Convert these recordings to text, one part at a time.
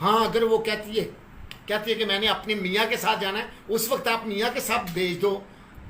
ہاں اگر وہ کہتی ہے کہ میں نے اپنے میاں کے ساتھ جانا ہے، اس وقت آپ میاں کے ساتھ بھیج دو.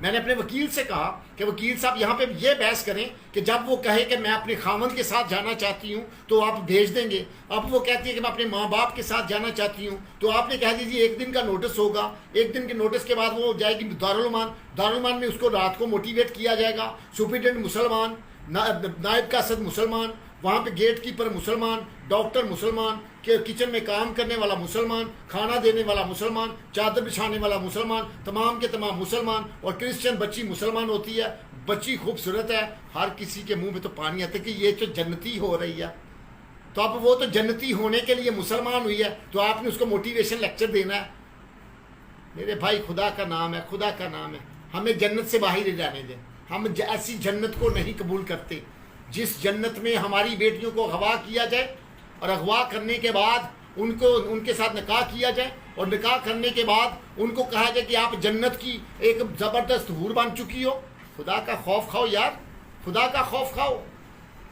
میں نے اپنے وکیل سے کہا کہ وکیل صاحب یہاں پہ یہ بحث کریں کہ جب وہ کہے کہ میں اپنے خاوند کے ساتھ جانا چاہتی ہوں تو آپ بھیج دیں گے. اب وہ کہتی ہے کہ میں اپنے ماں باپ کے ساتھ جانا چاہتی ہوں تو آپ نے کہہ دیجیے 1 دن کا نوٹس ہوگا، 1 دن کے نوٹس کے بعد وہ جائے گی دارالعلومان میں اس کو رات کو موٹیویٹ کیا جائے گا. سپرنٹینڈنٹ مسلمان، نائب قاصد مسلمان، وہاں پہ گیٹ کیپر مسلمان، ڈاکٹر مسلمان، کچن میں کام کرنے والا مسلمان، کھانا دینے والا مسلمان، چادر بچھانے والا مسلمان، تمام کے تمام مسلمان. اور کرسچن بچی مسلمان ہوتی ہے، بچی خوبصورت ہے، ہر کسی کے منہ میں تو پانی آتا ہے کہ یہ تو جنتی ہو رہی ہے. تو اب وہ تو جنتی ہونے کے لیے مسلمان ہوئی ہے تو آپ نے اس کو موٹیویشن لیکچر دینا ہے. میرے بھائی خدا کا نام ہے، خدا کا نام ہے، ہمیں جنت سے باہر ہی جانے دیں. ہم ایسی جنت کو نہیں قبول کرتے جس جنت میں ہماری بیٹیوں کو اغوا کیا جائے اور اغوا کرنے کے بعد ان کے ساتھ نکاح کیا جائے اور نکاح کرنے کے بعد ان کو کہا جائے کہ آپ جنت کی ایک زبردست حور بن چکی ہو. خدا کا خوف کھاؤ یار، خدا کا خوف کھاؤ.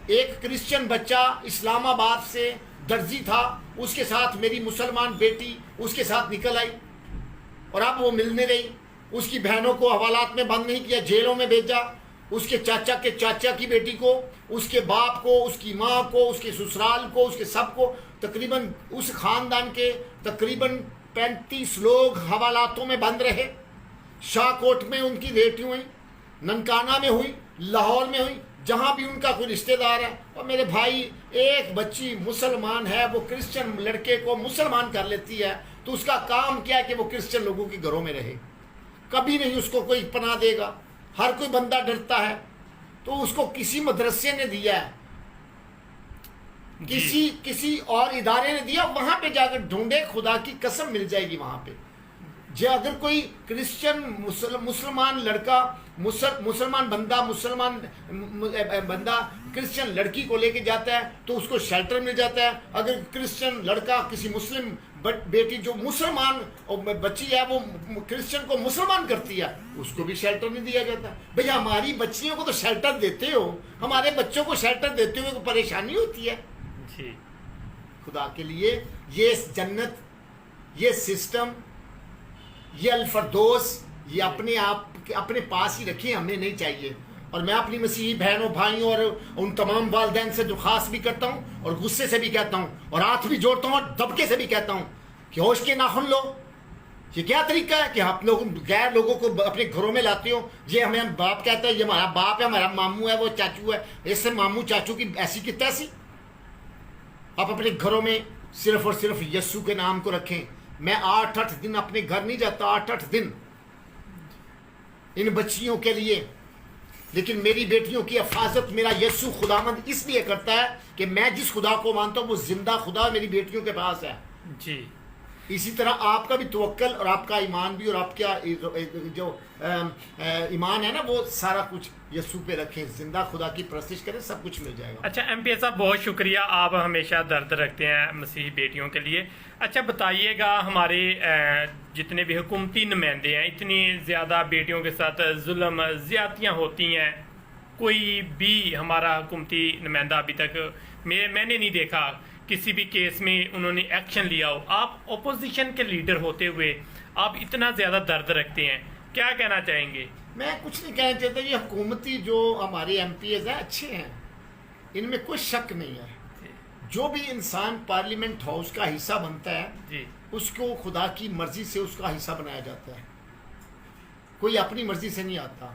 ایک کرسچن بچہ اسلام آباد سے درزی تھا، اس کے ساتھ میری مسلمان بیٹی اس کے ساتھ نکل آئی اور اب وہ ملنے رہی. اس کی بہنوں کو حوالات میں بند نہیں کیا، جیلوں میں بھیجا. اس کے چاچا کی بیٹی کو، اس کے باپ کو، اس کی ماں کو، اس کے سسرال کو، اس کے سب کو، تقریباً اس خاندان کے تقریباً 35 لوگ حوالاتوں میں بند رہے. شاہ کوٹ میں ان کی ریٹ ہوئی، ننکانہ میں ہوئی، لاہور میں ہوئی، جہاں بھی ان کا کوئی رشتہ دار ہے. اور میرے بھائی ایک بچی مسلمان ہے، وہ کرسچن لڑکے کو مسلمان کر لیتی ہے تو اس کا کام کیا ہے کہ وہ کرسچن لوگوں کے گھروں میں رہے. کبھی نہیں اس کو کوئی پناہ دے گا، ہر کوئی بندہ ڈرتا ہے. تو اس کو کسی مدرسے نے دیا ہے، کسی اور ادارے نے دیا، وہاں پہ جا کر ڈھونڈے، خدا کی قسم مل جائے گی وہاں پہ. اگر کوئی کرسچن مسلمان لڑکا مسلمان بندہ کرسچن لڑکی کو لے کے جاتا ہے تو اس کو شیلٹر مل جاتا ہے. اگر کرسچن لڑکا کسی مسلم بیٹی جو مسلمان بچی ہے وہ کرسچن کو مسلمان کرتی ہے، اس کو بھی شیلٹر نہیں دیا جاتا. بھئی ہماری بچیوں کو تو شیلٹر دیتے ہو، ہمارے بچوں کو شیلٹر دیتے ہوئے کو پریشانی ہوتی ہے. جی خدا کے لیے یہ جنت، یہ سسٹم، یہ الفردوس، یہ اپنے پاس ہی رکھیں، ہمیں نہیں چاہیے. اور میں اپنی مسیحی بہنوں بھائیوں اور ان تمام والدین سے درخواست بھی کرتا ہوں اور غصے سے بھی کہتا ہوں اور ہاتھ بھی جوڑتا ہوں اور دبکے سے بھی کہتا ہوں کہ ہوش کے ناخن لو. یہ کیا طریقہ ہے کہ آپ لوگ غیر لوگوں کو اپنے گھروں میں لاتے ہو؟ یہ ہمیں باپ کہتا ہے، یہ ہمارا باپ ہے، ہمارا ماموں ہے، وہ چاچو ہے. اس سے ماموں چاچو کی ایسی کی تیسی. آپ اپنے گھروں میں صرف اور صرف یسوع کے نام کو رکھیں. میں 8 دن اپنے گھر نہیں جاتا، 8 دن ان بچیوں کے لیے. لیکن میری بیٹیوں کی حفاظت میرا یسوع خداوند اس لیے کرتا ہے کہ میں جس خدا کو مانتا ہوں وہ زندہ خدا میری بیٹیوں کے پاس ہے. جی اسی طرح آپ کا بھی توکل اور آپ کا ایمان بھی، اور آپ کا جو ایمان ہے نا، وہ سارا کچھ یسوع پہ رکھیں، زندہ خدا کی پرستش کریں، سب کچھ مل جائے گا. اچھا MP صاحب بہت شکریہ، آپ ہمیشہ درد رکھتے ہیں مسیحی بیٹیوں کے لیے. اچھا بتائیے گا، ہمارے جتنے بھی حکومتی نمائندے ہیں، اتنی زیادہ بیٹیوں کے ساتھ ظلم زیادتیاں ہوتی ہیں، کوئی بھی ہمارا حکومتی نمائندہ ابھی تک میں نے نہیں دیکھا کسی بھی کیس میں انہوں نے ایکشن لیا ہو. آپ اپوزیشن کے لیڈر ہوتے ہوئے آپ اتنا زیادہ درد رکھتے ہیں، کیا کہنا چاہیں گے؟ میں کچھ نہیں کہنا چاہتا. یہ حکومتی جو ہمارے MPs ہیں اچھے ہیں، ان میں کوئی شک نہیں ہے. جو بھی انسان پارلیمنٹ ہاؤس کا حصہ بنتا ہے جی اس کو خدا کی مرضی سے اس کا حصہ بنایا جاتا ہے، کوئی اپنی مرضی سے نہیں آتا.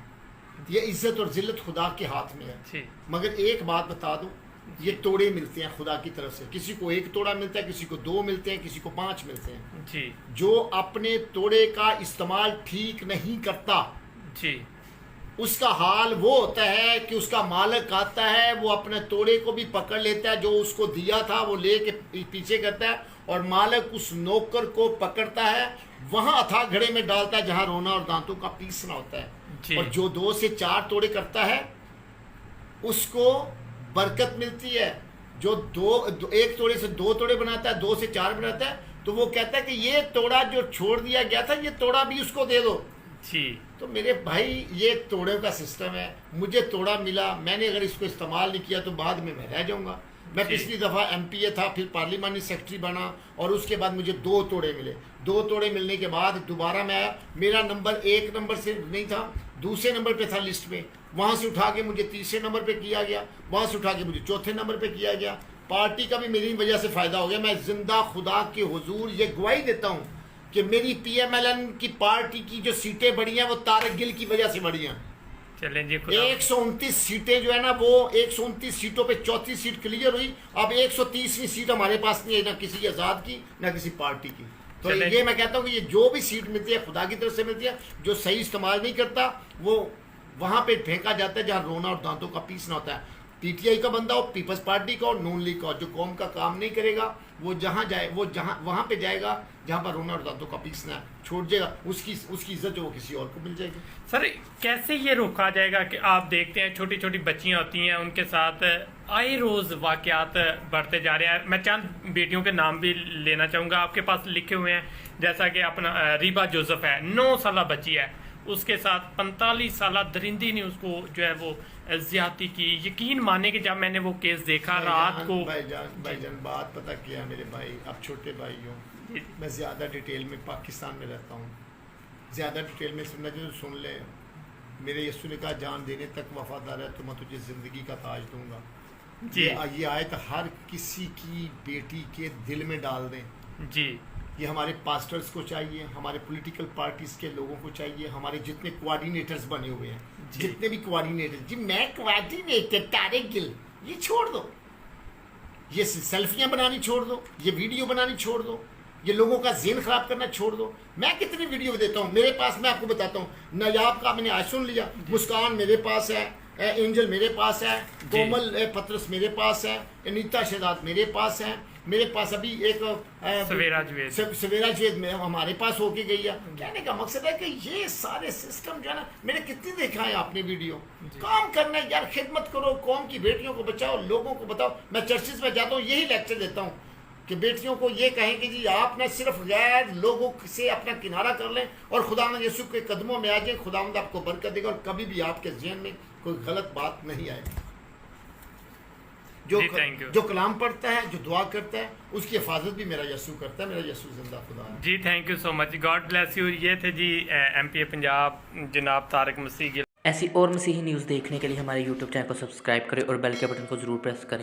یہ عزت اور ذلت خدا کے ہاتھ میں ہے. جی مگر ایک بات بتا دوں، یہ توڑے ملتے ہیں خدا کی طرف سے. کسی کو 1 توڑا ملتا ہے، کسی کو 2 ملتے ہیں، کسی کو 5 ملتے ہیں. جی جو اپنے توڑے کا استعمال ٹھیک نہیں کرتا، جی اس کا حال وہ ہوتا ہے کہ اس کا مالک آتا ہے، وہ اپنے توڑے کو بھی پکڑ لیتا ہے، جو اس کو دیا تھا وہ لے کے پیچھے کرتا ہے، اور مالک اس نوکر کو پکڑتا ہے، وہاں اتھا گھڑے میں ڈالتا ہے جہاں رونا اور دانتوں کا پیسنا ہوتا ہے. جی. اور جو 2 سے 4 توڑے کرتا ہے اس کو برکت ملتی ہے. جو 1 توڑے سے 2 توڑے بناتا ہے، 2 سے 4 بناتا ہے، تو وہ کہتا ہے کہ یہ توڑا جو چھوڑ دیا گیا تھا، یہ توڑا بھی اس کو دے دو. جی تو میرے بھائی یہ توڑے کا سسٹم ہے. مجھے توڑا ملا، میں نے اگر اس کو استعمال نہیں کیا تو بعد میں رہ جاؤں گا. میں پچھلی دفعہ MPA تھا، پھر پارلیمانی سیکرٹری بنا، اور اس کے بعد مجھے 2 توڑے ملے. 2 توڑے ملنے کے بعد دوبارہ میں آیا. میرا نمبر 1 نمبر سے نہیں تھا، دوسرے نمبر پہ تھا لسٹ میں. وہاں سے اٹھا کے مجھے تیسرے نمبر پہ کیا گیا، وہاں سے اٹھا کے مجھے چوتھے نمبر پہ کیا گیا. پارٹی کا بھی میری وجہ سے فائدہ ہو گیا. میں زندہ خدا کے حضور یہ گواہی دیتا ہوں کہ میری PMLN کی پارٹی کی جو سیٹیں بڑھی ہیں وہ طارق گل کی وجہ سے بڑھی ہیں. چلیں جی 129 سیٹیں جو ہے نا، وہ 129 سیٹوں پہ 34 سیٹ کلیئر ہوئی. اب 130ویں سیٹ ہمارے پاس نہیں ہے، نہ کسی آزاد کی نہ کسی پارٹی کی. تو یہ میں کہتا ہوں کہ یہ جو بھی سیٹ ملتی ہے خدا کی طرف سے ملتی ہے. جو صحیح استعمال نہیں کرتا وہ وہاں پہ پھینکا جاتا ہے جہاں رونا اور دانتوں کا پیسنا ہوتا ہے. PTI کا بندہ ہو، پیپلز پارٹی کا ہو، نون لیگ کا ہو، جو قوم کا کام نہیں کرے گا وہ جہاں جائے وہاں پہ جائے گا جہاں پر رونا اور دانتوں کا پیسنا ہے. چھوڑ جائے گا اس کی عزت جو وہ کسی اور کو مل جائے گی. سر کیسے یہ روکا جائے گا کہ آپ دیکھتے ہیں چھوٹی چھوٹی بچیاں ہوتی ہیں، ان کے ساتھ آئے روز واقعات بڑھتے جا رہے ہیں. میں چند بیٹیوں کے نام بھی لینا چاہوں گا، آپ کے پاس لکھے ہوئے ہیں. جیسا کہ اپنا ریبا جوزف ہے، 9 سالہ بچی ہے، اس کے ساتھ 45 سالہ درندی نے اس کو جو ہے وہ زیادتی کی. یقین مانے کہ جب میں نے وہ کیس دیکھا رات کو. بھائی جان بات پتہ کیا ہے میرے بھائی، اب چھوٹے بھائی ہوں، میں زیادہ ڈیٹیل میں پاکستان میں رہتا ہوں، زیادہ ڈیٹیل میں سننا چاہیے تو سن لے. میرے یسوع نے کہا جان دینے تک وفادار ہے تو میں تجھے زندگی کا تاج دوں گا. جی یہ آیت ہر کسی کی بیٹی کے دل میں ڈال دیں. جی یہ ہمارے پاسٹرز کو چاہیے، ہمارے پولیٹیکل پارٹیز کے لوگوں کو چاہیے، ہمارے جتنے کوآرڈینیٹرز بنے ہوئے ہیں، جتنے بھی کوآرڈینیٹر، جی میں کوآرڈینیٹر طارق گل، یہ چھوڑ دو. یہ سیلفیاں بنانی چھوڑ دو، یہ ویڈیو بنانی چھوڑ دو، یہ لوگوں کا ذہن خراب کرنا چھوڑ دو. میں کتنی ویڈیو دیتا ہوں میرے پاس، میں آپ کو بتاتا ہوں. نیاب کا میں نے آج سن لیا، مسکان میرے پاس ہے، اینجل میرے پاس ہے، کومل پترس میرے پاس ہے، انیتا شہزاد میرے پاس ہے، میرے پاس ابھی ایک سویرا جوید میں ہمارے پاس ہو کے گئی ہے. کہنے کا مقصد ہے کہ یہ سارے سسٹم جو ہے نا، میں نے کتنی دیکھا ہے آپ نے ویڈیو. کام کرنا ہے یار، خدمت کرو، قوم کی بیٹیوں کو بچاؤ، لوگوں کو بتاؤ. میں چرچز میں جاتا ہوں یہی لیکچر دیتا ہوں کہ بیٹیوں کو یہ کہیں کہ جی آپ نہ صرف غیر لوگوں سے اپنا کنارہ کر لیں اور خداوند یسوع کے قدموں میں آ جائیں. خداوند آپ کو برکت دے گا اور کبھی بھی آپ کے ذہن میں کوئی غلط بات نہیں آئے گی. جو کلام پڑھتا ہے، جو دعا کرتا ہے، اس کی حفاظت بھی میرا یسوع کرتا ہے. میرا یسوع زندہ خدا ہے. جی thank you so much, God bless you. یہ تھے جی MPA پنجاب جناب طارق مسیح گل. ایسی اور مسیحی نیوز دیکھنے کے لیے ہمارے YouTube چینل کو سبسکرائب کریں اور بیل کے بٹن کو ضرور پریس کریں.